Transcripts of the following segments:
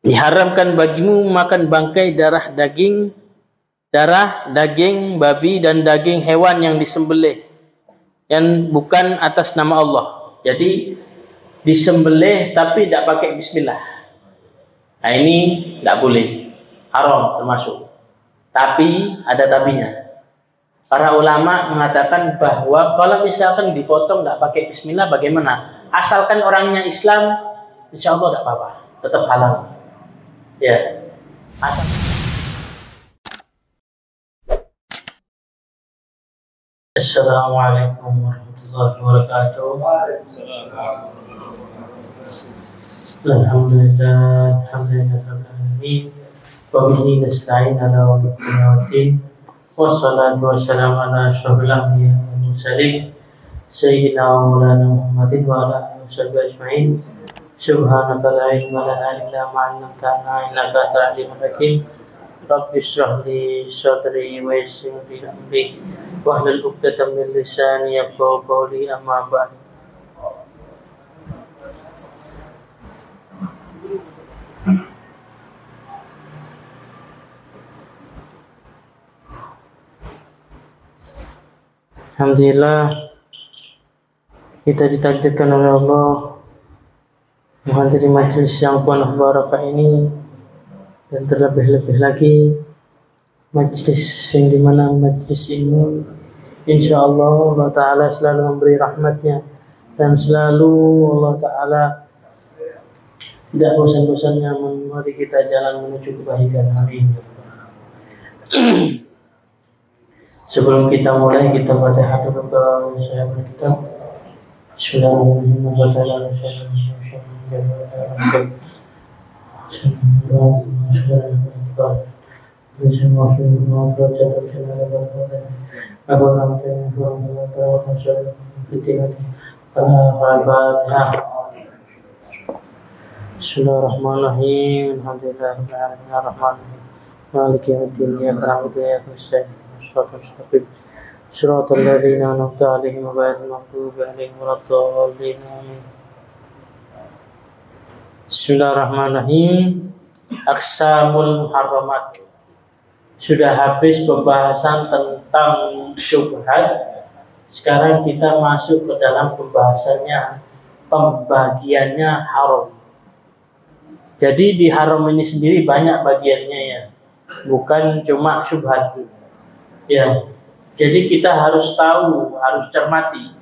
Diharamkan bagimu makan bangkai, darah daging babi dan daging hewan yang disembelih yang bukan atas nama Allah. Jadi disembelih tapi tidak pakai bismillah. Nah, ini tidak boleh, haram termasuk. Tapi ada tapinya. Para ulama mengatakan bahwa kalau misalkan dipotong tidak pakai bismillah bagaimana? Asalkan orangnya Islam, insya Allah tidak apa-apa, tetap halal. Ya, asal. Assalamualaikum warahmatullahi wabarakatuh. Alhamdulillah, wa bihi nasta'in ala umuri din. Wassalatu wassalamu ala asyrofil anbiya'i wal mursalin sayyidina wa maulana Muhammadin wa ala alihi washabbihi ajma'in. Subhanaka la ilma lana illa ma 'allamtana innaka antal alimul hakim. Rabbi shrah li sadri wa yassir li amri wahlul 'uqdatam min lisani yafqahu qawli, amma ba'd. Alhamdulillah, kita ditakdirkan oleh Allah menghadiri majelis yang penuh barakah ini, dan terlebih-lebih lagi majelis yang dimana majelis ilmu. Insya Allah Allah Ta'ala selalu memberi rahmatnya, dan selalu Allah Ta'ala tidak bosan-bosannya memberi kita jalan menuju kebaikan. Amin. Sebelum kita mulai, kita Fatihah dulu ke sahabat kita. Bismillahirrahmanirrahim. Bismillahirrahmanirrahim. Alhamdulillahirrahmanirrahim. Maliki yaumiddin. Iyyaka na'budu wa iyyaka nasta'in. Shiratal ladzina an'amta 'alaihim ghairil maghdubi 'alaihim waladdallin. Amin. Bismillahirrahmanirrahim. Aqsamul muharramat. Sudah habis pembahasan tentang syubhat. Sekarang kita masuk ke dalam pembagiannya haram. Jadi di haram ini sendiri banyak bagiannya ya, bukan cuma syubhat. Ya, jadi kita harus tahu, harus cermati.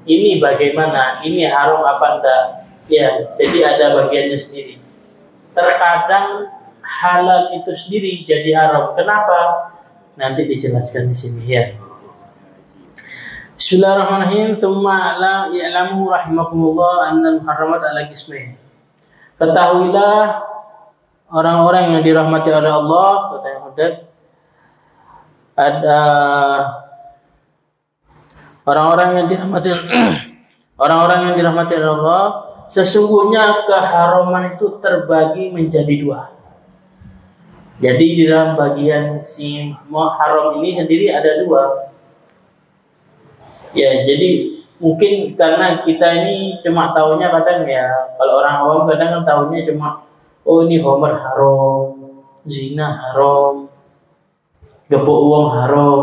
Ini bagaimana? Ini haram apa enggak? Ya, jadi ada bagiannya sendiri. Terkadang halal itu sendiri jadi haram. Kenapa? Nanti dijelaskan di sini ya. Bismillahirrahmanirrahim. Tsumma la ya'lamu rahimakumullah annal muharramat ala qismain. Ketahuilah orang-orang yang dirahmati oleh Allah, kata yang Hudad, ada orang-orang yang dirahmati oleh Allah, sesungguhnya keharaman itu terbagi menjadi dua. Jadi di dalam bagian si haram ini sendiri ada dua. Ya, jadi mungkin karena kita ini cuma tahunya kadang ya, kalau orang awam kadang kan tahunya cuma oh ini homer haram, zina haram, gepuk uang haram,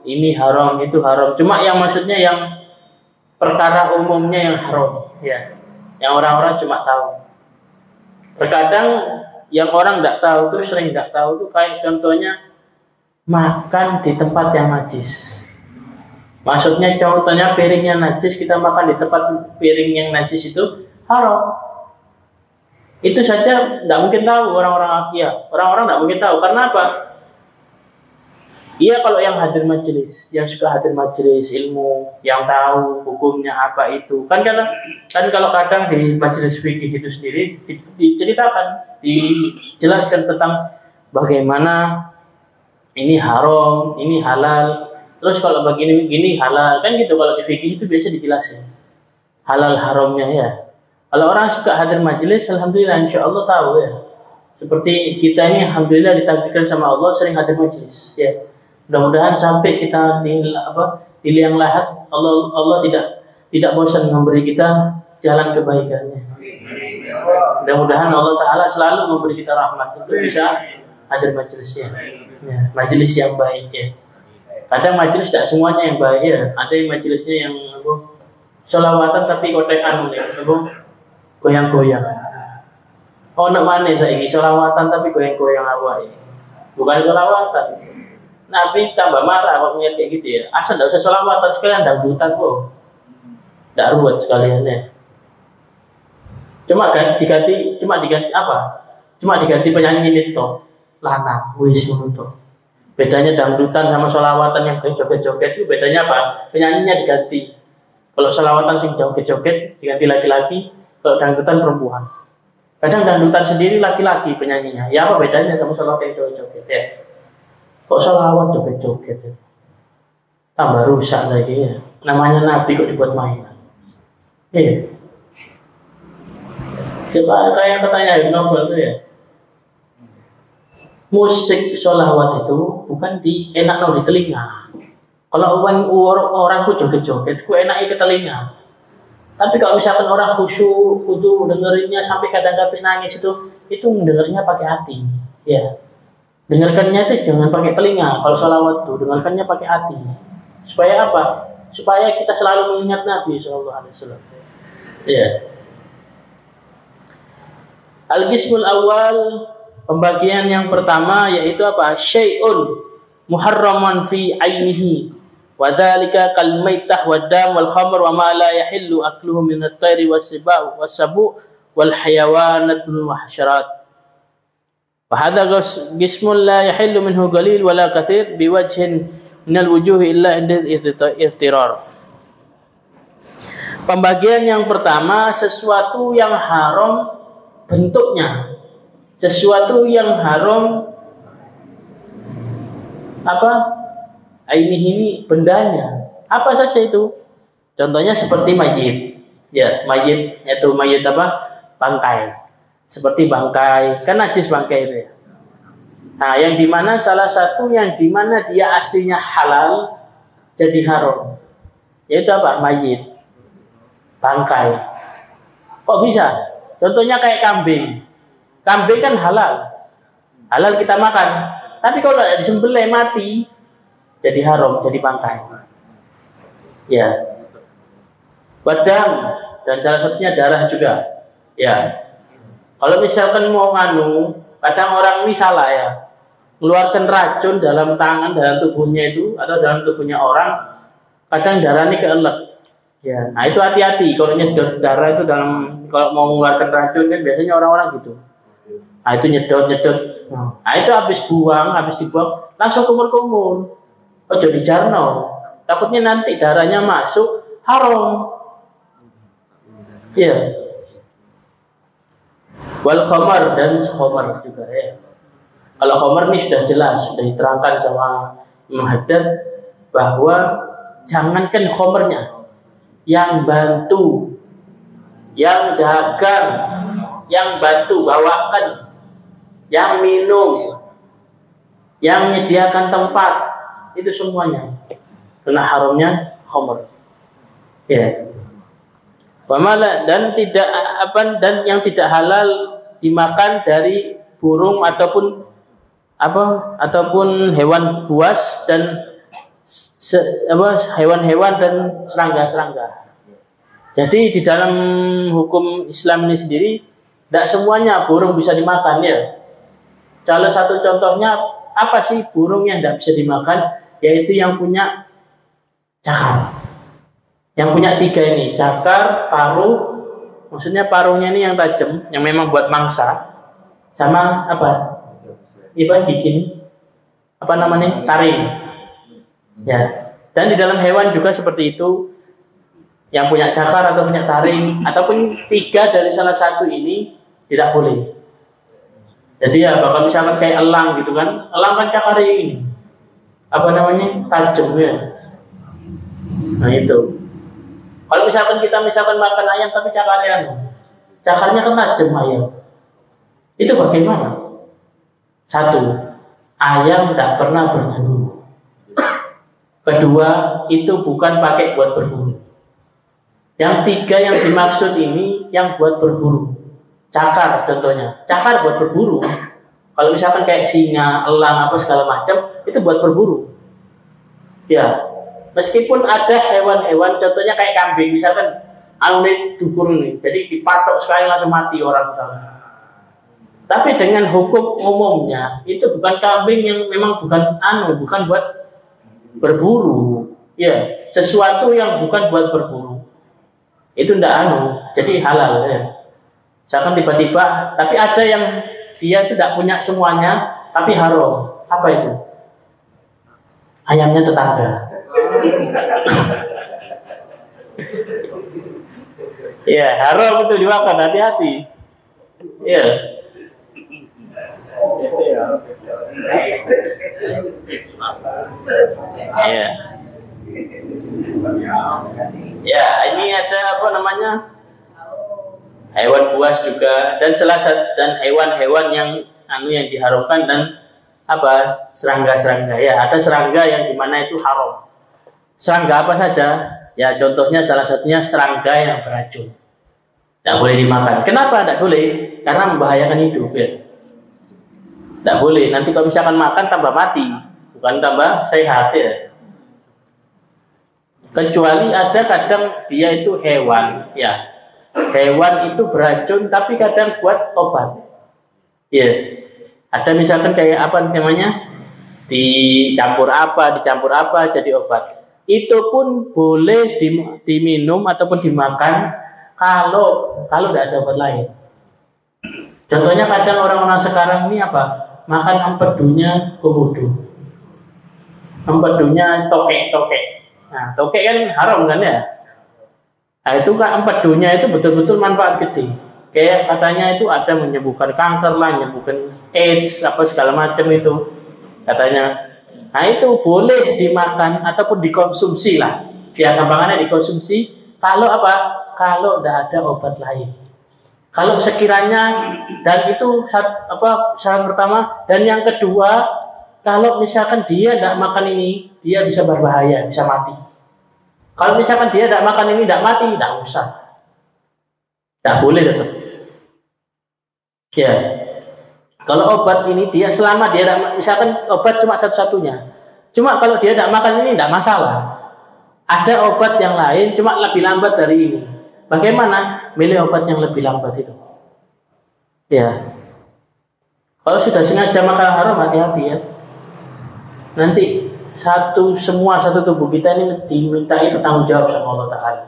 ini haram, itu haram. Cuma yang maksudnya yang perkara umumnya yang haram, ya. Yang orang-orang cuma tahu. Terkadang yang orang tidak tahu tuh, sering tidak tahu tuh, kayak contohnya makan di tempat yang najis. Maksudnya contohnya piringnya najis, kita makan di tempat piring yang najis itu haram. Itu saja tidak mungkin tahu orang-orang akhir. Orang-orang tidak mungkin tahu. Karena apa? Iya, kalau yang hadir majelis, yang suka hadir majelis ilmu, yang tahu hukumnya apa itu. Kan kalau kadang di majelis fikih itu sendiri diceritakan, dijelaskan tentang bagaimana ini haram, ini halal. Terus kalau begini halal, kan gitu. Kalau di fikih itu biasa dijelasin halal haramnya ya. Kalau orang suka hadir majelis, alhamdulillah insya Allah tahu ya. Seperti kita ini alhamdulillah ditakdirkan sama Allah sering hadir majelis ya. Mudah-mudahan sampai kita di liang lahat Allah tidak bosan memberi kita jalan kebaikannya. Mudah-mudahan Allah Ta'ala selalu memberi kita rahmat untuk bisa hadir majelisnya, ya, majelis yang baik ya. Kadang majelis tidak semuanya yang baik ya. Ada yang majelisnya yang sholawatan tapi kotekan nih, goyang-goyang. Oh nak mana saya ini sholawatan tapi goyang-goyang awak ini. Bukan sholawatan. Nabi tambah marah kalau ngeliat kayak gitu ya. Asal tidak usah sholawatan sekalian dangdutan kok. Tidak ruwet sekalian ya. Cuma diganti apa? Cuma diganti penyanyi itu lanang, wis menutup. Bedanya dangdutan sama sholawatan yang joget-joget itu bedanya apa? Penyanyinya diganti. Kalau sholawatan sing joget-joget diganti laki-laki, kalau dangdutan perempuan. Kadang dangdutan sendiri laki-laki penyanyinya. Ya apa bedanya sama sholawatan yang joget-joget ya? Kok sholawat joget-joget ya? Tambah rusak lagi ya. Namanya Nabi kok dibuat mainan. Iya. Coba kayak katanya Novel itu ya. Musik sholawat itu bukan enak di telinga. Kalau orang ku joget-joget, ku enaknya ke telinga. Tapi kalau misalkan orang khusyuk, dengerinnya sampai kadang-kadang nangis itu mendengarnya pakai hati. Ya, dengarkannya itu jangan pakai telinga. Kalau sholawat itu dengarkannya pakai hati. Supaya apa? Supaya kita selalu mengingat Nabi SAW. Ya. Al-Qismul awal, pembagian yang pertama yaitu apa? Syai'un muharraman fi ainihi wa dzalika kal maitah wad dam wal khamr wa ma la yahillu akluhu min at-tayri was-sibaa was-sabu wal hayawanatul wahsyarat. Wa hadza qismun la yahillu minhu qalil wa la katsir biwajhin min al-wujuh illa inda iztirar. Pembagian yang pertama, sesuatu yang haram bentuknya, sesuatu yang haram apa? Ini bendanya. Apa saja itu? Contohnya seperti mayit. Ya, mayit itu mayit apa? Bangkai. Seperti bangkai, kan najis bangkai itu ya. Nah, yang dimana salah satu yang dimana dia aslinya halal jadi haram. Yaitu apa? Mayit. Bangkai. Kok bisa? Contohnya kayak kambing. Kambing kan halal. Halal kita makan. Tapi kalau disembelih mati, jadi haram, jadi bangkai. Ya. Badam dan salah satunya darah juga. Ya. Kalau misalkan mau kadang orang ini salah ya. Mengeluarkan racun dalam tangan, dalam tubuhnya itu atau dalam tubuhnya orang, kadang darahnya keelek. Ya, nah itu hati-hati kalau nyedot darah itu kalau mau mengeluarkan racun kan biasanya orang-orang gitu. Nah itu nyedot. Nah itu habis dibuang langsung kumur-kumur. Oh jadi jarno. Takutnya nanti darahnya masuk haram. Ya. Wal khamar dan khamar juga ya. Kalau khamar ini sudah jelas, sudah diterangkan sama Imam Haddad bahwa jangankan khamarnya, yang bantu, yang dagang, yang bantu bawakan, yang minum, yang menyediakan tempat, itu semuanya kena haramnya khamr. Ya. Dan yang tidak halal dimakan dari burung ataupun hewan buas dan hewan-hewan dan serangga-serangga. Jadi di dalam hukum Islam ini sendiri tidak semuanya burung bisa dimakan ya. Salah satu contohnya apa sih burung yang tidak bisa dimakan? Yaitu yang punya cakar. Yang punya 3 ini, cakar, paruh. Maksudnya paruhnya ini yang tajam, yang memang buat mangsa. Sama apa? Bikin apa namanya? Taring. Ya. Dan di dalam hewan juga seperti itu. Yang punya cakar atau punya taring ataupun 3 dari salah satu ini tidak boleh. Jadi ya bakal misalkan kayak elang gitu kan. Elang kan cakarnya ini. Apa namanya? Tajam ya. Nah itu. Kalau misalkan kita makan ayam tapi cakarnya kan tajam ayam. Itu bagaimana? 1, ayam tidak pernah berburu. 2, itu bukan pakai buat berburu. Yang tiga yang dimaksud ini yang buat berburu. Cakar contohnya. Cakar buat berburu. Kalau misalkan kayak singa, elang apa segala macam itu buat berburu. Ya. Meskipun ada hewan-hewan contohnya kayak kambing misalkan anu dukur ini. Jadi dipatok sekali langsung mati orang misalkan. Tapi dengan hukum umumnya itu bukan kambing yang memang bukan buat berburu. Ya, sesuatu yang bukan buat berburu. Itu ndak jadi halal ya. Misalkan tiba-tiba tapi ada yang dia tidak punya semuanya tapi haram. Apa itu? Ayamnya tetangga. Ya, haram itu dimakan, hati-hati. Ya. Ya. Ya, ini ada apa namanya? Hewan buas juga dan hewan-hewan yang yang diharamkan dan apa? Serangga-serangga. Ya, ada serangga yang dimana itu haram. Serangga apa saja? Ya, contohnya salah satunya serangga yang beracun. Tidak boleh dimakan. Kenapa tidak boleh? Karena membahayakan hidup ya. Tidak boleh. Nanti kalau misalkan makan tambah mati, bukan tambah sehat ya. Kecuali ada kadang dia itu hewan, ya. Hewan itu beracun, tapi kadang buat obat. Ya. Ada misalkan kayak apa namanya? Dicampur apa jadi obat. Itu pun boleh diminum ataupun dimakan kalau tidak ada obat lain. Contohnya kadang orang-orang sekarang ini apa? Makan empedunya komodo. Empedunya tokek. Nah, tokek kan haram kan ya? Nah, itu kan empedunya itu betul-betul manfaat gede. Kayak katanya itu ada menyembuhkan kanker lah, menyembuhkan AIDS, apa segala macam itu. Katanya. Nah, itu boleh dimakan ataupun dikonsumsi lah. Dia gampangannya dikonsumsi kalau apa? Kalau tidak ada obat lain. Kalau sekiranya dan itu syarat pertama dan yang kedua, kalau misalkan dia tidak makan ini, dia bisa berbahaya, bisa mati. Kalau misalkan dia tidak makan ini, tidak mati, tidak usah. Tidak boleh tetap. Ya. Kalau obat ini dia selama dia misalkan obat cuma satu-satunya. Cuma kalau dia tidak makan ini tidak masalah. Ada obat yang lain cuma lebih lambat dari ini. Bagaimana milih obat yang lebih lambat itu? Ya. Kalau sudah sengaja makan haram, hati-hati ya. Nanti satu tubuh kita ini dimintai bertanggung jawab sama Allah Ta'ala.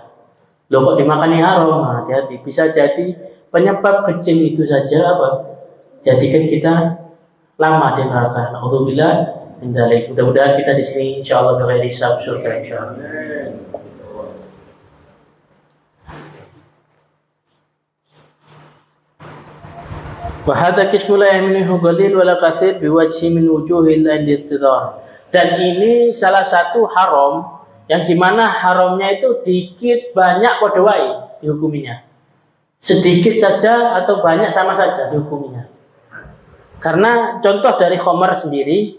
Loh kok dimakani haram? Hati-hati. Bisa jadi penyebab kecil itu saja jadikan kita lama di neraka. Alhamdulillah. Mudah-mudahan kita di sini insyaallah berakhir hisab surga insyaallah. Wa hadza qismul minhu qalil wa la katsir biwajhi min wujuhil al-ittidar. Dan ini salah satu haram yang dimana haramnya itu dikit banyak padha wae dihukuminya. Sedikit saja atau banyak sama saja dihukuminya. Karena contoh dari khamar sendiri,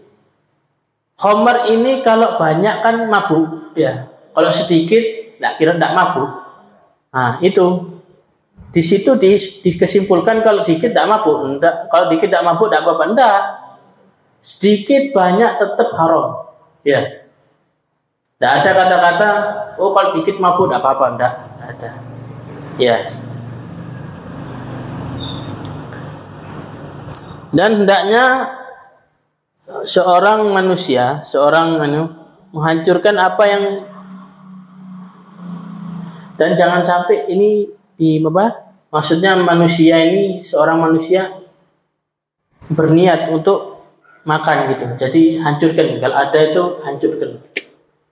khamar ini kalau banyak kan mabuk ya. Kalau sedikit tidak mabuk. Nah, itu di situ dikesimpulkan kalau dikit tidak mabuk, enggak. Kalau dikit tidak mabuk tidak apa-apa, enggak. Sedikit banyak tetap haram. Ya. Tidak ada kata-kata kalau dikit mabuk tidak apa-apa, enggak ada. Ya. Dan hendaknya seorang manusia, menghancurkan apa yang dan jangan sampai ini maksudnya manusia ini seorang manusia berniat untuk makan gitu. Jadi hancurkan kalau ada itu hancurkan.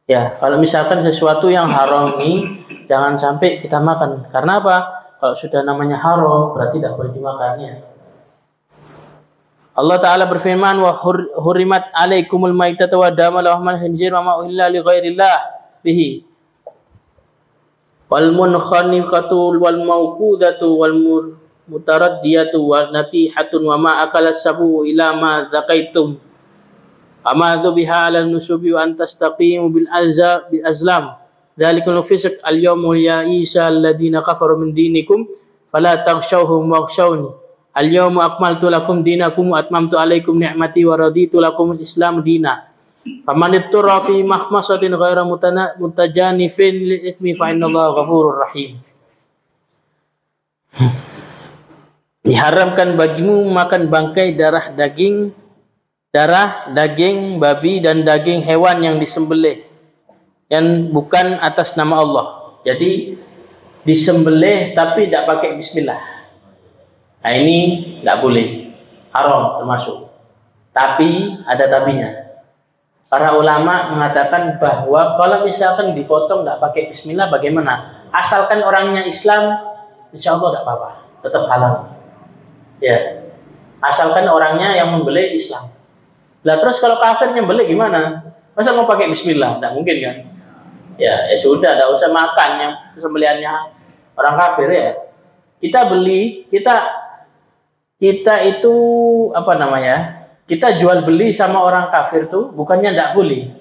Ya, kalau misalkan sesuatu yang haram ini jangan sampai kita makan. Karena apa? Kalau sudah namanya haram berarti tidak boleh dimakannya. Allah Ta'ala berfirman wa hurimat alaikumul maitatu wa damu lahmal khinzir wa ma uhilla li ghairillah bihi wal munkhaniqatu wal mawqudatu wal mutaraddiyatu wa natihatun wa ma akalas sabu ila ma zakaitum ama biha ala nusubi wa antastaqimu bil azlam dzalikal fisq al-yawma ya'isa alladziina kafaru min dinikum fala takhshawhum wakhshawni al-yawma akmaltu lakum dinakum wa atmamtu 'alaikum ni'mati wa raditu lakum al-islam dina faman ittarra fi mahmasatin ghaira mutajanifin lil itsmi fa innallaha ghafurur rahim. Diharamkan bagimu makan bangkai darah daging babi dan daging hewan yang disembelih yang bukan atas nama Allah. Jadi disembelih tapi tidak pakai bismillah. Nah ini tidak boleh, haram termasuk. Tapi ada tabinya. Para ulama mengatakan bahwa kalau misalkan dipotong tidak pakai bismillah bagaimana? Asalkan orangnya Islam, insya Allah tidak apa-apa, tetap halal. Ya, asalkan orangnya yang membeli Islam. Lah terus kalau kafir nyembelih gimana? Masa mau pakai bismillah? Tidak mungkin kan? Ya sudah, tidak usah makan yang sembelihannya orang kafir ya. Kita itu apa namanya? Kita jual beli sama orang kafir tuh bukannya tidak boleh.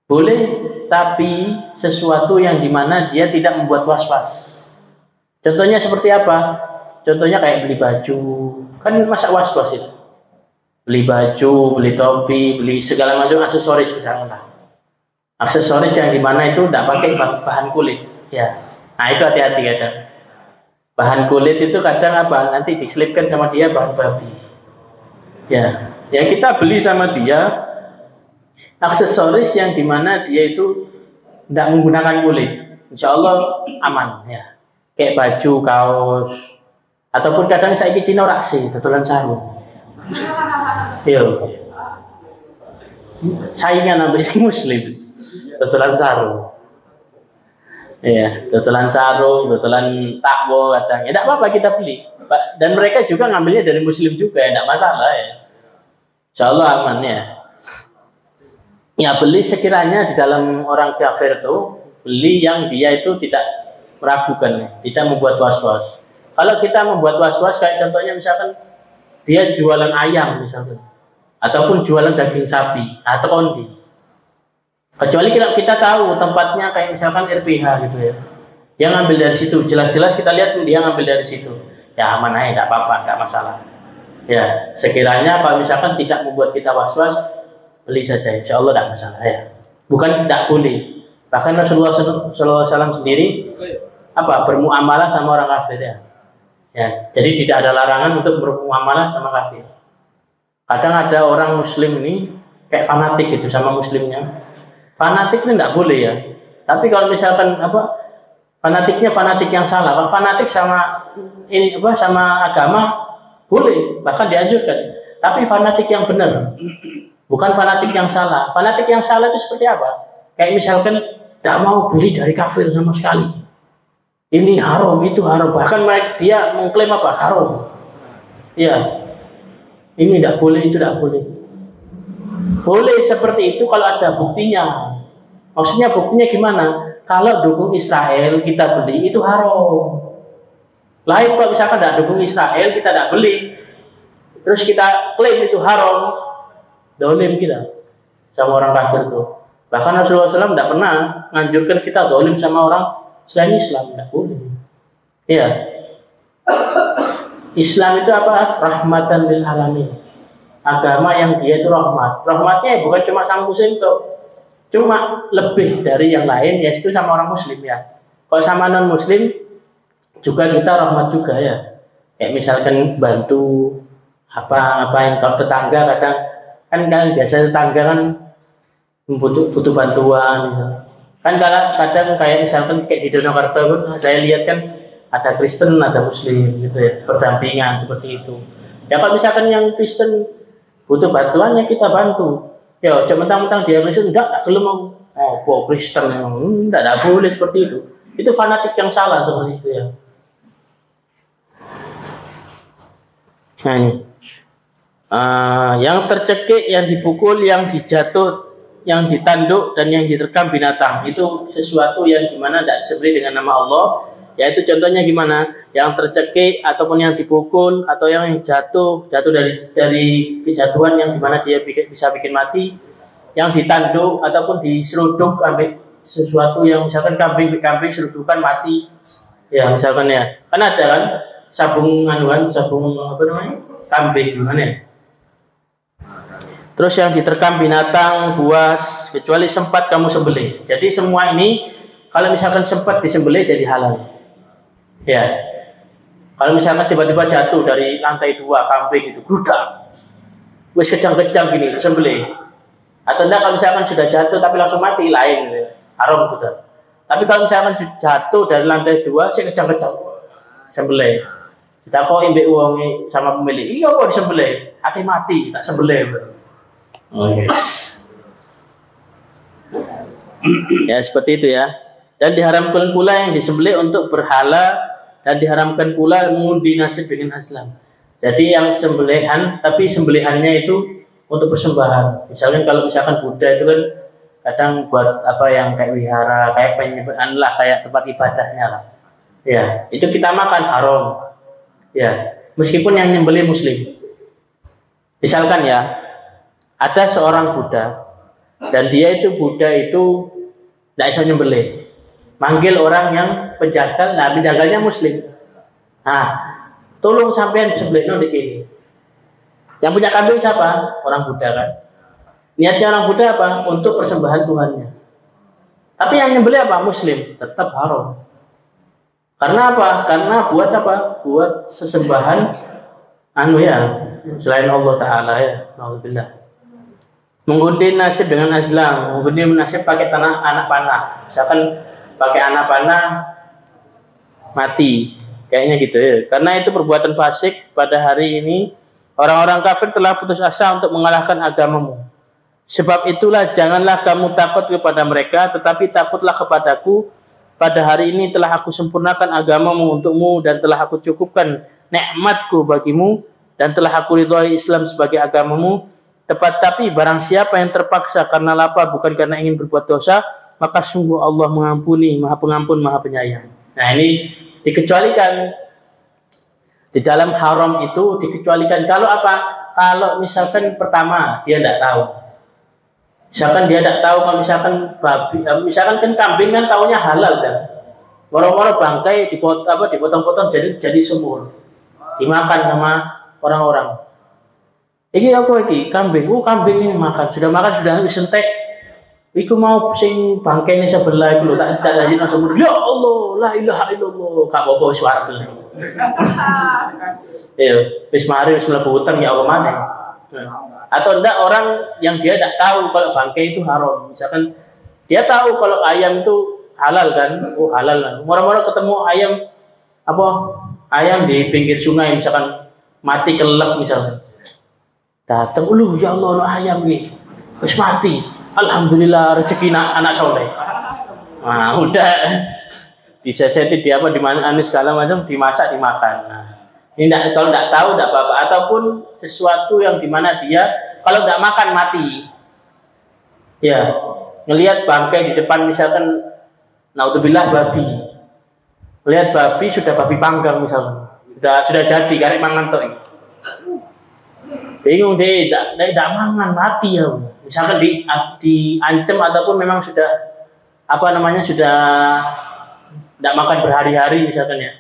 Boleh, tapi sesuatu yang dimana dia tidak membuat was-was. Contohnya seperti apa? Contohnya kayak beli baju, kan masa was-was itu. Beli baju, beli topi, beli segala macam aksesoris misalnya. Aksesoris yang dimana itu tidak pakai bahan kulit, ya. Nah itu hati-hati kadang. Bahan kulit itu kadang apa? Nanti diselipkan sama dia bahan babi. Ya, yang kita beli sama dia aksesoris yang dimana dia itu tidak menggunakan kulit, insya Allah aman ya. Kayak baju, kaos, ataupun kadang saya Cina raksi, tutulan sarung. Yo, saingan sampai si Muslim, tutulan sarung. Iya, tutulan sarung, tutulan takwo katanya. Tidak apa-apa kita beli. Dan mereka juga ngambilnya dari Muslim juga, tidak masalah ya. Insya Allah aman ya. Ya beli sekiranya di dalam orang kafir itu beli yang dia itu tidak meragukan, tidak membuat was-was. Kalau kita membuat was-was kayak contohnya misalkan dia jualan ayam misalkan, ataupun jualan daging sapi atau kondi. Kecuali kita tahu tempatnya kayak misalkan RPH gitu ya. Dia ngambil dari situ, jelas-jelas kita lihat dia ngambil dari situ. Ya aman aja, tidak apa-apa, tidak masalah. Ya, sekiranya kalau misalkan tidak membuat kita was-was, beli saja, insya Allah tidak masalah ya. Bukan tidak boleh. Bahkan Rasulullah SAW sendiri bermuamalah sama orang kafir ya. Ya, jadi tidak ada larangan untuk bermuamalah sama kafir. Kadang ada orang Muslim ini kayak fanatik gitu sama Muslimnya. Fanatik itu tidak boleh ya. Tapi kalau misalkan fanatiknya fanatik yang salah. Kalau fanatik sama sama agama boleh, bahkan dianjurkan. Tapi fanatik yang benar, bukan fanatik yang salah. Fanatik yang salah itu seperti apa? Kayak misalkan tidak mau beli dari kafir sama sekali. Ini haram, itu haram. Bahkan dia mengklaim haram. Ya, ini tidak boleh, itu tidak boleh. Boleh seperti itu kalau ada buktinya. Maksudnya buktinya gimana? Kalau dukung Israel kita beli itu haram. Lain kalau misalkan tidak dukung Israel kita tidak beli, terus kita klaim itu haram, dolim kita sama orang kafir itu. Bahkan Rasulullah SAW tidak pernah menganjurkan kita dolim sama orang selain Islam, tidak boleh. Iya. Islam itu apa? Rahmatan lil alamin. Agama yang dia itu rahmat. Rahmatnya bukan cuma sama Muslim tuh, cuma lebih dari yang lain, yaitu sama orang Muslim ya. Kalau sama non Muslim juga kita rahmat juga ya. Kayak misalkan bantu apa yang kalau tetangga kadang biasa tetangga kan butuh bantuan gitu. Kan kadang kayak misalkan kayak di Jakarta pun saya lihat kan ada Kristen ada Muslim gitu ya, berdampingan seperti itu. Ya kalau misalkan yang Kristen butuh bantuannya kita bantu. Ya cuma mentang-mentang dia Kristen enggak belum mau Kristen enggak boleh seperti itu. Itu fanatik yang salah seperti itu ya. Nah ini yang tercekik, yang dipukul, yang dijatuh, yang ditanduk dan yang diterkam binatang itu sesuatu yang dimana tidak disembelih dengan nama Allah. Yaitu contohnya gimana? Yang tercekik ataupun yang dipukul atau yang jatuh dari kejatuhan yang dimana dia bisa bikin mati, yang ditanduk ataupun diseruduk sampai sesuatu yang misalkan kambing serudukan mati, ya misalkan ya, kan ada kan sabung sabung apa namanya, kambing gimana ya. Terus yang diterkam binatang buas kecuali sempat kamu sembelih. Jadi semua ini kalau misalkan sempat disembelih jadi halal. Ya. Kalau misalkan tiba-tiba jatuh dari lantai 2 kambing itu, grudak. Wis kejang-kejang gini disembelih. Atau enggak kalau misalkan sudah jatuh tapi langsung mati lain gitu. Haram sudah. Tapi kalau misalkan jatuh dari lantai 2 sih kejang-kejang sembelih. Kita kok imbek uang sama pemilik. Iya kok disembelih. Ati mati tak sembelih. Okay. Ya seperti itu ya. Dan diharamkan pula yang disembelih untuk berhala, dan diharamkan pula mengundi nasib dengan azlam. Jadi yang sembelihan, tapi sembelihannya itu untuk persembahan. Misalnya kalau misalkan Buddha itu kan kadang buat apa yang kayak wihara, kayak penyembahan lah, kayak tempat ibadahnya lah. Ya, itu kita makan haram. Ya, meskipun yang nyembelih muslim. Misalkan ya, ada seorang Buddha dan dia itu Buddha itu tidak bisa nyembelih. Manggil orang yang penjagal, nah penjagalnya muslim. Nah, tolong sampean sembelih di sini. Yang punya kambing siapa? Orang Buddha kan. Niatnya orang Buddha apa? Untuk persembahan Tuhannya. Tapi yang nyembelih apa? Muslim, tetap haram. Karena apa? Karena buat apa? Buat sesembahan selain Allah Ta'ala ya. Alhamdulillah. Mengundi nasib dengan azlam, mengundi nasib pakai anak panah. Misalkan pakai anak panah mati, kayaknya gitu ya. Karena itu perbuatan fasik. Pada hari ini orang-orang kafir telah putus asa untuk mengalahkan agamamu. Sebab itulah janganlah kamu takut kepada mereka, tetapi takutlah kepadaku. Pada hari ini telah aku sempurnakan agamamu untukmu, dan telah aku cukupkan nikmatku bagimu, dan telah aku ridhoi Islam sebagai agamamu. Tapi barang siapa yang terpaksa karena lapar bukan karena ingin berbuat dosa, maka sungguh Allah mengampuni, Maha Pengampun, Maha Penyayang. Nah ini dikecualikan di dalam haram itu, dikecualikan kalau apa? Kalau misalkan pertama dia tidak tahu, misalkan dia tidak tahu kalau misalkan babi, misalkan kan kambing kan taunya halal kan, moro-moro bangkai dipotong-potong jadi semur, dimakan sama orang-orang. Iki apa iki? Kambing. Kambing ini makan. Sudah disentek. Iku mau sing bangkainya sebelah iku lho, tak lagi langsung. Ya Allah, la ilaha illallah. Kak apa wis wareg. Wis mari wis mlebu hutan ya Allah maneh. Atau enggak orang yang dia tidak tahu kalau bangkai itu haram. Misalkan dia tahu kalau ayam itu halal kan? Halal lah. Moro-moro ketemu ayam di pinggir sungai misalkan mati kelelep misalkan. Datang, ya Allah, no ayam nih, terus mati. Alhamdulillah rezeki anak soleh. Nah, udah diseseti dia di mana segala macam dimasak dimakan. Nah, ini kalau tidak tahu tidak apa-apa, ataupun sesuatu yang dimana dia kalau tidak makan mati. Ya, ngelihat bangkai di depan misalkan, naudzubillah babi. Lihat babi sudah babi panggang misalkan, sudah jadi karek mangan toh. Bingung deh, tidak mangan mati ya. Misalkan diancam ataupun memang sudah sudah tidak makan berhari-hari misalkan ya,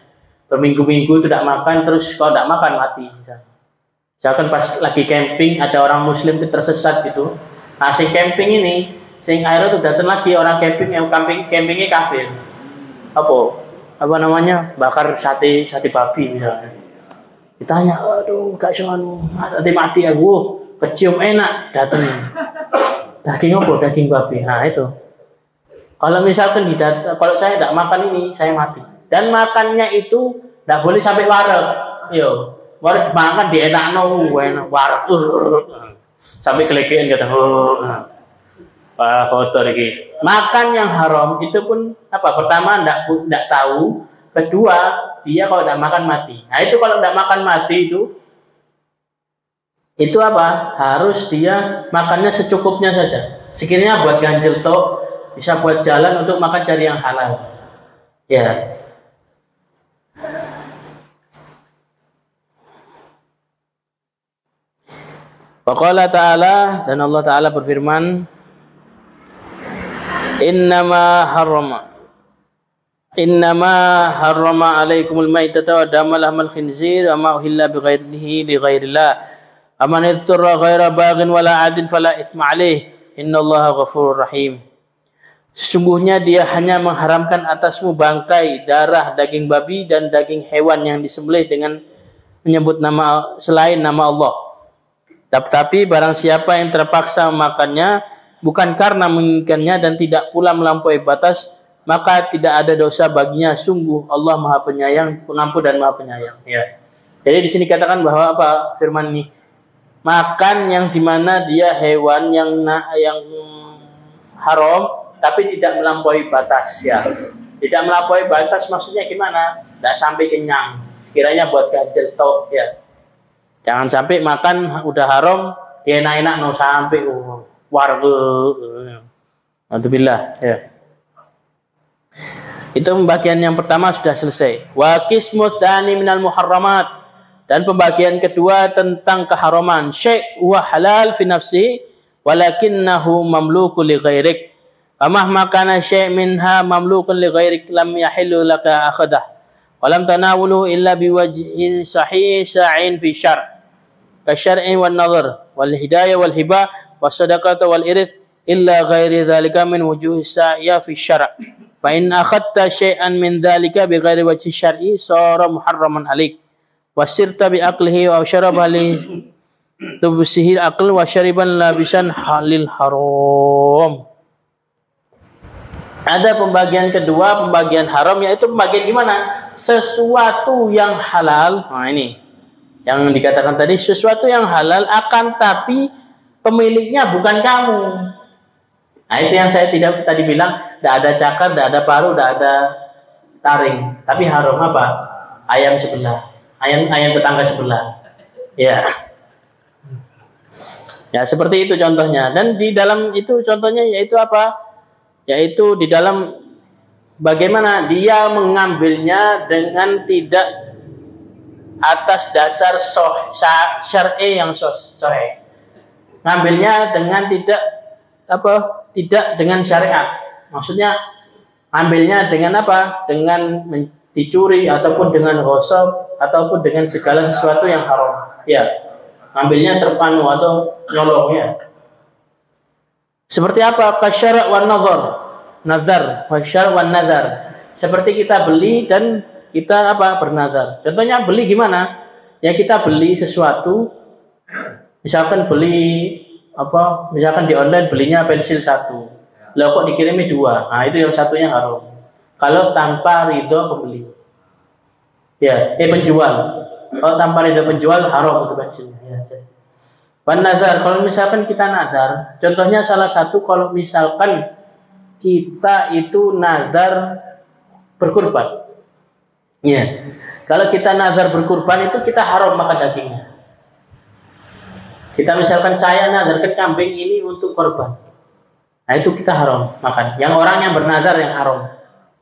berminggu-minggu tidak makan, terus kalau tidak makan mati. Misalkan pas lagi camping ada orang Muslim itu tersesat gitu. Nah, sing camping ini, sing akhirnya tuh datang lagi orang camping yang campingnya kafir. Bakar sate babi misalnya. Ditanya, aduh gak sono, mati aku, kecium enak, datang. Daging apa? Daging babi. Nah itu. Kalau misalkan kalau saya tidak makan ini, saya mati. Dan makannya itu tidak boleh sampai warak. Warak makan di enak warak. Sampai kelekean kata. Kotor lagi. Makan yang haram itu pun pertama tidak tahu. Kedua, dia kalau tidak makan mati. Nah itu kalau tidak makan mati itu harus dia makannya secukupnya saja. Sekiranya buat ganjel toh, bisa buat jalan untuk makan cari yang halal. Ya. Waqala ta'ala, dan Allah Ta'ala berfirman, Innama harrama alaikumul maitata wa damal lahmal khinzir wa ma uhilla bi ghairihi li ghairillah. Aman ittara ghaira baghin wala adin fala itsma alaih. Innallaha ghafurur rahim. Sesungguhnya dia hanya mengharamkan atasmu bangkai, darah, daging babi dan daging hewan yang disembelih dengan menyebut nama selain nama Allah. Tapi barang siapa yang terpaksa memakannya bukan karena menginginkannya dan tidak pula melampaui batas, maka tidak ada dosa baginya. Sungguh Allah Maha Penyayang, Pengampun dan Maha Penyayang. Ya. Jadi di sini katakan bahwa apa firman ini? Makan yang dimana dia hewan yang haram, tapi tidak melampaui batas ya. Tidak melampaui batas maksudnya gimana? Tidak sampai kenyang. Sekiranya buat ganjel tok ya. Jangan sampai makan udah haram, dia enak-enak no sampai warga. Alhamdulillah ya. Itu pembagian yang pertama sudah selesai. Wa qismu tsani minal muharramat, dan pembagian kedua tentang keharaman. Syai' wa halal fi nafsihi walakinnahu mamluku li ghairik. Amahma kana syai' minha mamlukun li ghairik lam yahillu laka akhadah wa lam tanawulu illa biwajhin sahih sa'in fi syar' ka syar'i wan nadhar wal hidayah wal hibah was sadaqata wal irith illa ghairi dzalika min wujuhi sa'ya fi syar' fa in akhadta syai'an min dzalika bi ghairi wajhi syar'i sara muharraman alik wasirta bi aqlihi wa syaraba li tubsihi aql wa syariban labisan halil haram. Ada pembagian kedua, pembagian haram, yaitu pembagian gimana? Sesuatu yang halal. Nah ini yang dikatakan tadi, sesuatu yang halal akan tapi pemiliknya bukan kamu. Nah itu yang saya tidak tadi bilang, tidak ada cakar, tidak ada paru, tidak ada taring, tapi haram apa? Ayam sebelah, ayam tetangga sebelah. Ya, ya seperti itu contohnya. Dan di dalam itu contohnya yaitu apa? Yaitu di dalam bagaimana dia mengambilnya dengan tidak atas dasar syar'i yang sahih. Ngambilnya dengan tidak dengan syariat. Maksudnya ambilnya dengan apa? Dengan dicuri ataupun dengan ghasab ataupun dengan segala sesuatu yang haram. Ya. Ambilnya terpanu atau nyolong ya. Seperti apa? Kasyara' wan nazar, wasyara' wan nazar. Seperti kita beli dan kita apa? Bernazar. Contohnya beli gimana? Ya kita beli sesuatu, misalkan beli apa? Misalkan di online belinya pensil 1. Lah kok dikirimi 2. Nah, itu yang satunya haram. Kalau tanpa ridho pembeli. Ya, penjual. Kalau tanpa ridho penjual haram itu pensilnya. Ya. Wan nazar, kalau misalkan kita nazar, contohnya salah satu kalau misalkan kita itu nazar berkurban. Ya. Kalau kita nazar berkurban itu kita haram makan dagingnya. Kita misalkan saya nazarkan kambing ini untuk korban. Nah itu kita haram makan. Yang orang yang bernazar yang haram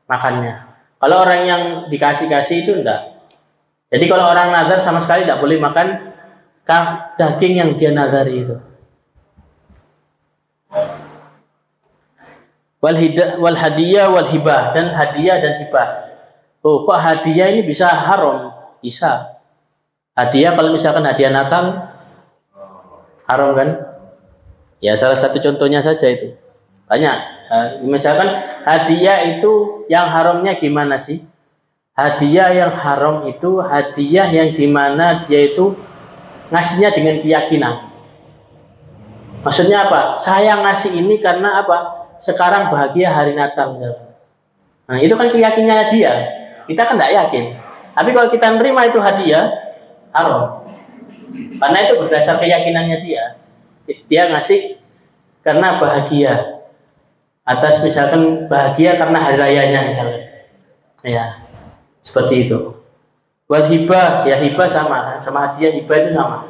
makannya. Kalau orang yang dikasih-kasih itu enggak. Jadi kalau orang nazar sama sekali tidak boleh makan daging yang dia nazari itu. Wal hadiyah wal hibah, dan hadiah dan hibah. Oh, kok hadiah ini bisa haram? Bisa. Hadiah kalau misalkan hadiah Natal haram kan? Ya salah satu contohnya saja itu. Banyak. Misalkan hadiah itu yang haramnya gimana sih? Hadiah yang haram itu hadiah yang dimana dia itu ngasihnya dengan keyakinan. Maksudnya apa? Saya ngasih ini karena apa? Sekarang bahagia hari Natal. Nah itu kan keyakinannya dia. Kita kan tidak yakin. Tapi kalau kita menerima itu hadiah, haram. Karena itu berdasar keyakinannya dia. Dia ngasih karena bahagia. Atas misalkan bahagia karena hari rayanya misalkan. Ya, seperti itu. Wal hibah, ya hibah sama hadiah, hibah itu sama.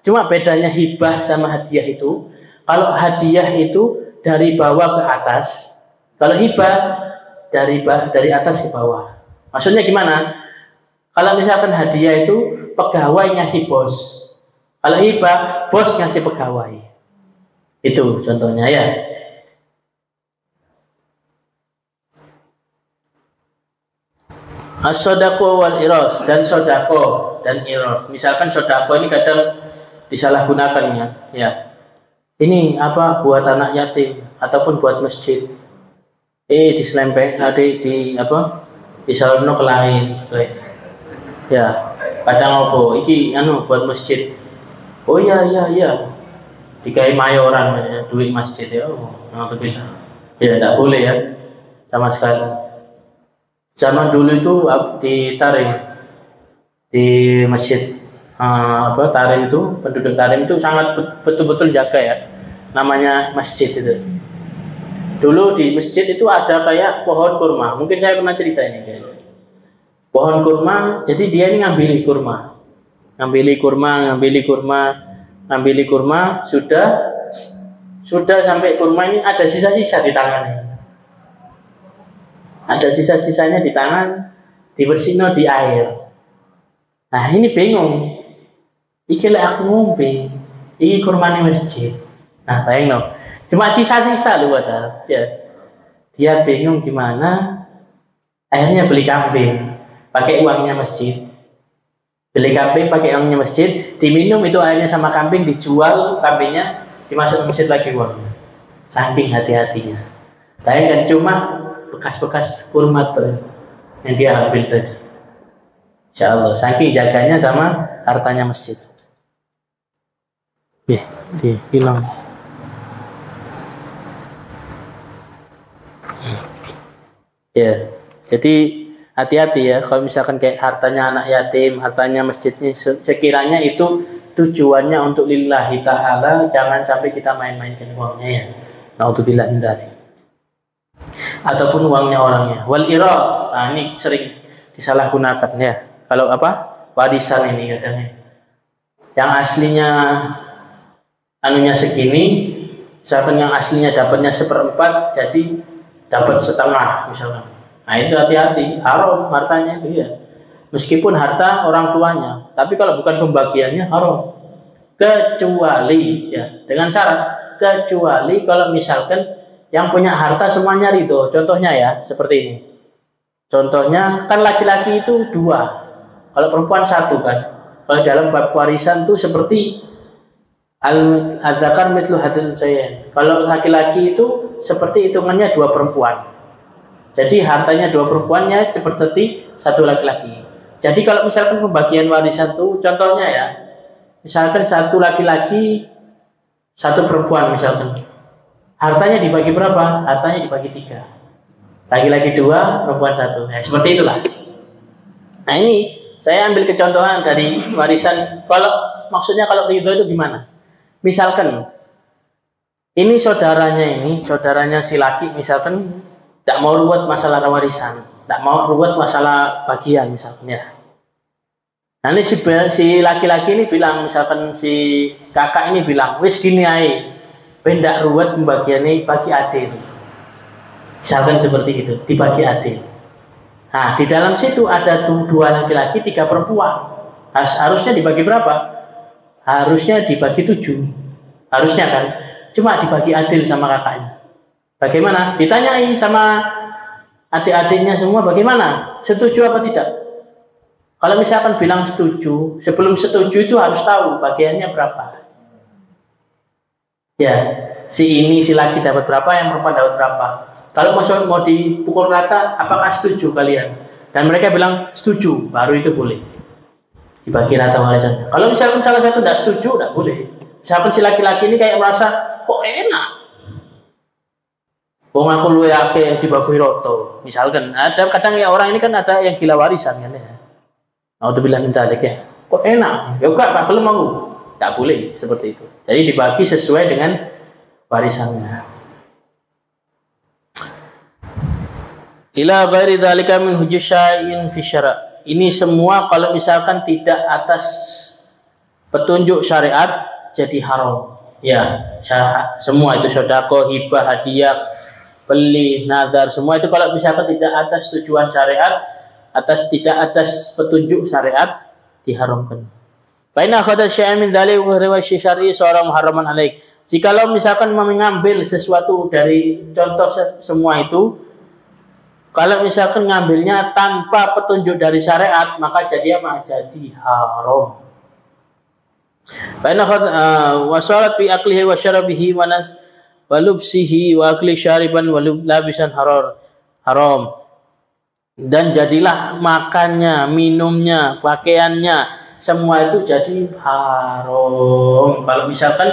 Cuma bedanya hibah sama hadiah itu, kalau hadiah itu dari bawah ke atas, kalau hibah dari atas ke bawah. Maksudnya gimana? Kalau misalkan hadiah itu pegawai ngasih bos, kalau hibah bos ngasih pegawai. Itu contohnya ya. As-sodako wal iros, dan sodako dan iros. Misalkan sodako ini kadang disalahgunakannya, ya. Ini apa, buat anak yatim ataupun buat masjid. Diselempeng, di apa? Disalurno ke lain. Ya, kadang apa? Iki buat masjid. Oh iya. Dikai mayoran ya, duit masjid ya. Alhamdulillah. Ya, tidak boleh ya. Sama sekali. Zaman dulu itu ditaring di masjid, tarim itu, penduduk tarim itu sangat betul-betul jaga ya, namanya masjid itu. Dulu di masjid itu ada kayak pohon kurma, mungkin saya pernah cerita ini kayaknya. Pohon kurma, jadi dia ini ngambili kurma, sudah sampai kurma ini ada sisa-sisa di tangannya. Ada sisa-sisanya di tangan, dibersihno di air. Nah ini bingung. Iki lek aku ngombe, iki kurmane masjid. Nah bayang cuma sisa-sisa loh padahal. Ya. Dia bingung gimana. Akhirnya beli kambing, pakai uangnya masjid. Beli kambing pakai uangnya masjid, diminum itu airnya sama kambing, dijual kambingnya, dimasuk ke masjid lagi uangnya. Saking hati-hatinya. Bayangkan cuma bekas-bekas kurma tuh yang dia ambil tadi. Insya Allah, saking jaganya sama hartanya masjid. Dia hilang. Ya, jadi hati-hati ya. Kalau misalkan kayak hartanya anak yatim, hartanya masjidnya, sekiranya itu tujuannya untuk lillahi ta'ala, jangan sampai kita main-mainkan uangnya ya. Na'udzubillah min dzalik. Ataupun uangnya orangnya. Wal iroth, nah ini sering disalahgunakan ya. Kalau warisan ini katanya, yang aslinya segini, misalkan yang aslinya dapatnya 1/4, jadi dapat setengah misalkan. Nah itu hati-hati, haram hartanya itu ya. Meskipun harta orang tuanya, tapi kalau bukan pembagiannya haram. Kecuali ya, dengan syarat, kecuali kalau misalkan yang punya harta semuanya ridho. Contohnya ya, seperti ini. Contohnya, kan laki-laki itu 2. Kalau perempuan 1 kan. Kalau dalam bab warisan itu seperti al-zakar mithlu hadil unsayain. Kalau laki-laki itu seperti hitungannya 2 perempuan. Jadi hartanya 2 perempuannya seperti 1 laki-laki. Jadi kalau misalkan pembagian warisan itu, contohnya ya, misalkan 1 laki-laki, 1 perempuan misalkan. Hartanya dibagi berapa? Hartanya dibagi 3. Laki-laki 2, perempuan 1. Nah, seperti itulah. Nah ini saya ambil kecontohan dari warisan. Maksudnya kalau ridho itu gimana? Misalkan ini saudaranya si laki, misalkan tidak mau ruwet masalah warisan, tidak mau ruwet masalah bagian misalkan ya. Nah ini si laki-laki ini bilang, misalkan si kakak ini bilang, wis gini aja. Pendak ruwet pembagiannya bagi adil. Misalkan seperti itu, dibagi adil. Nah, di dalam situ ada 2 laki-laki, 3 perempuan. Harusnya dibagi berapa? Harusnya dibagi 7. Harusnya kan? Cuma dibagi adil sama kakaknya. Bagaimana? Ditanyai sama adik-adiknya semua bagaimana? Setuju apa tidak? Kalau misalkan bilang setuju, sebelum setuju itu harus tahu bagiannya berapa. Ya, si laki dapat berapa, yang perempuan dapat berapa. Kalau mau dipukul rata, apakah setuju kalian? Dan mereka bilang setuju, baru itu boleh dibagi rata warisan. Kalau misalkan salah satu tidak setuju, tidak boleh. Misalkan si laki-laki ini kayak merasa kok enak, wong aku luwe akeh dibagi roto. Misalkan ada kadang ya, orang ini kan ada yang gila warisan kan ya. Alhamdulillah minta aja ya. Kok enak? Ya enggak, Pak, kalau mau. Tidak boleh seperti itu. Jadi dibagi sesuai dengan warisannya. Ila ghairi dzalika min hujus syai'in fi syara'. Ini semua kalau misalkan tidak atas petunjuk syariat jadi haram. Ya, semua itu sedekah, hibah, hadiah, beli, nazar, semua itu kalau misalkan tidak atas tujuan syariat, tidak atas petunjuk syariat diharamkan. Baina khadha syai'an min dzalik wa riwayat syar'i seorang muharraman alaik. Jikalau misalkan mengambil sesuatu dari contoh semua itu Kalau misalkan ngambilnya tanpa petunjuk dari syariat, maka jadi apa? Jadi haram. Baina wasalat bi aklihi wa syarabihi wa lubsihi wa akli syariban wa labisan haram. Dan jadilah makannya, minumnya, pakaiannya, semua itu jadi haram. Kalau misalkan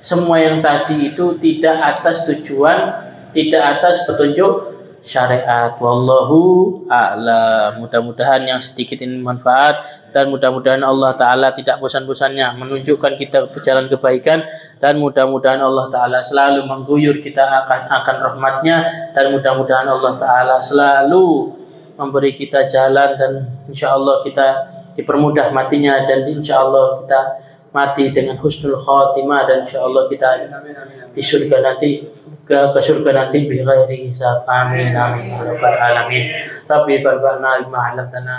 semua yang tadi itu tidak atas tujuan, tidak atas petunjuk syariat. Wallahu a'lam. Mudah-mudahan yang sedikit ini manfaat, dan mudah-mudahan Allah Ta'ala tidak bosan-bosannya menunjukkan kita ke jalan kebaikan, dan mudah-mudahan Allah Ta'ala selalu mengguyur kita akan rahmatnya, dan mudah-mudahan Allah Ta'ala selalu memberi kita jalan, dan insya Allah kita dipermudah matinya, dan insya Allah kita mati dengan husnul khatimah, dan insya Allah kita di surga nanti ke surga nanti bi ghairi hisab. Amin amin ya rabbal alamin. Rabbi farfa'na bima 'allamtana.